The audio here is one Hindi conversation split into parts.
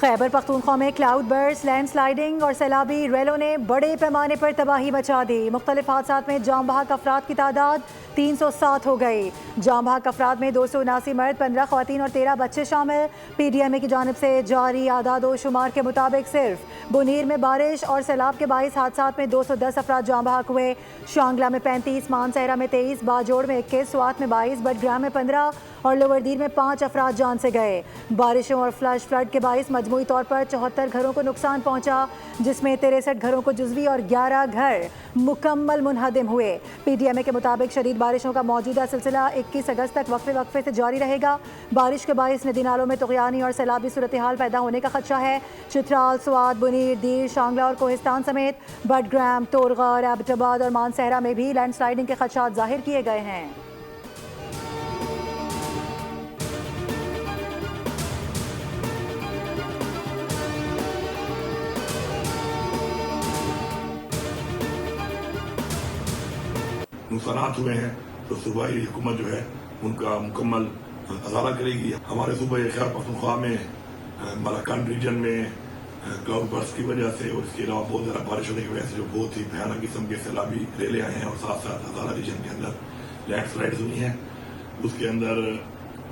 खैबर पख्तूनख्वा में क्लाउड बर्स्ट, लैंडस्लाइडिंग और सैलाबी रेलों ने बड़े पैमाने पर तबाही मचा दी। मुख्तलिफ हादसात में जाम बहक अफराद की तादाद 307 हो गई। जाम बहक अफराद में 279 मर्द, 15 ख्वातीन और 13 बच्चे शामिल। PDMA की जानिब से जारी आदादो शुमार के मुताबिक सिर्फ बुनीर में बारिश और सैलाब के बाईस हादसात में 210 अफराद जाम बहक हुए। शांगला में 35, मानसहरा में 23, बाजोड़ में 21, स्वात में 22, बडग्राम में 15 और लोवरदीर में 5 अफराद जान से गए। बारिशों और फ्लश फ्लड के बाईस मजमूई तौर पर 74 घरों को नुकसान पहुंचा, जिसमें 63 घरों को जुज़वी और 11 घर मुकम्मल मुनहदिम हुए। PDMA के मुताबिक शदीद बारिशों का मौजूदा सिलसिला 21 अगस्त तक वक्फे से जारी रहेगा। बारिश के बाईस नदी नालों में तुग़यानी और सैलाबी सूरत हाल पैदा होने का खदशा है। चित्राल, स्वात, बुनीर, दीर, शांगला और कोहिस्तान समेत बडग्राम, तोरगढ़, एबटाबाद और मानसहरा में भी लैंडस्लाइडिंग के खदशात जाहिर किए गए हैं। नुकसानात हुए हैं तो सूबाई हुकूमत जो है उनका मुकम्मल अजाला करेगी। हमारे सूबे खैबर पख्तूनख्वा में मलाकान रीजन में क्लाउड बर्स्ट की वजह से और इसके अलावा बहुत ज़्यादा बारिश होने की वजह से जो बहुत ही भयानक किस्म के सैलाबी रेले आए हैं और साथ साथ हज़ारा रीजन के अंदर लैंडस्लाइड्स हुई हैं। उसके अंदर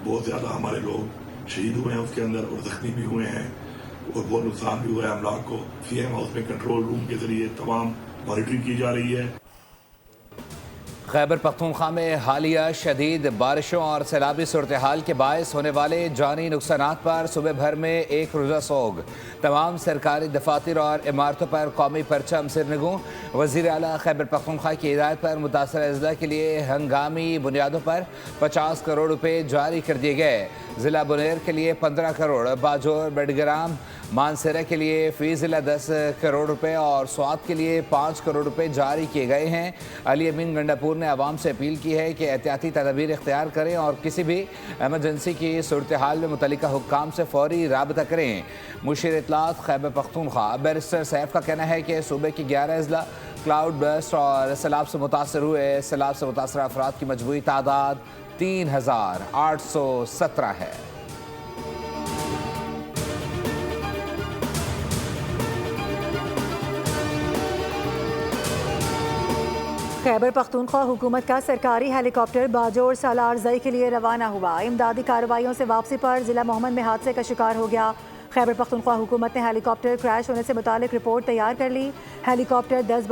बहुत ज़्यादा हमारे लोग शहीद हुए हैं उसके अंदर और जख्मी भी हुए हैं और बहुत नुकसान भी हुआ है। अमलाक को CM हाउस में कंट्रोल रूम के जरिए तमाम मॉनिटरिंग की जा रही है। खैबर पख्तूनख्वा में हालिया शदीद बारिशों और सैलाबी सूरत हाल के बायस होने वाले जानी नुकसानात पर सुबह भर में एक रोज़ा सोग। तमाम सरकारी दफातर और इमारतों पर कौमी परचम सिरनगू। वज़ीर आला खैबर पख्तूनख्वा की हिदायत पर मुतासर अजला के लिए हंगामी बुनियादों पर 50 करोड़ रुपये जारी कर दिए गए। ज़िला बुनेर के लिए 15 करोड़, बाजोर, बडग्राम, मानसहरा के लिए फ़ी ज़िला 10 करोड़ रुपए और स्वात के लिए 5 करोड़ रुपए जारी किए गए हैं। अली अमीन गंडापुर ने आवाम से अपील की है कि एहतियाती तदबीर इख्तियार करें और किसी भी एमरजेंसी की सूरत हाल में मुतल्लिका हुक्काम से फौरी राबता करें। मुशीर इत्तलात खैबर पख्तूनख्वा बैरिस्टर सैफ का कहना है कि सूबे की 11 अजला क्लाउड बर्स्ट और सैलाब से मुतासर हुए। सैलाब से मुतासर अफराद की मजमूई तादाद 3817 है। खैबर पख्तूनख्वा हुकूमत का सरकारी हेलीकॉप्टर बाजोर सालार जई के लिए रवाना हुआ। इमदादी कार्रवाइयों से वापसी पर जिला मोहम्मद में हादसे का शिकार हो गया। खैबर पख्तूनख्वा हुकूमत ने हेलीकॉप्टर क्रैश होने से मुतालिक रिपोर्ट तैयार कर ली। हेलीकॉप्टर 10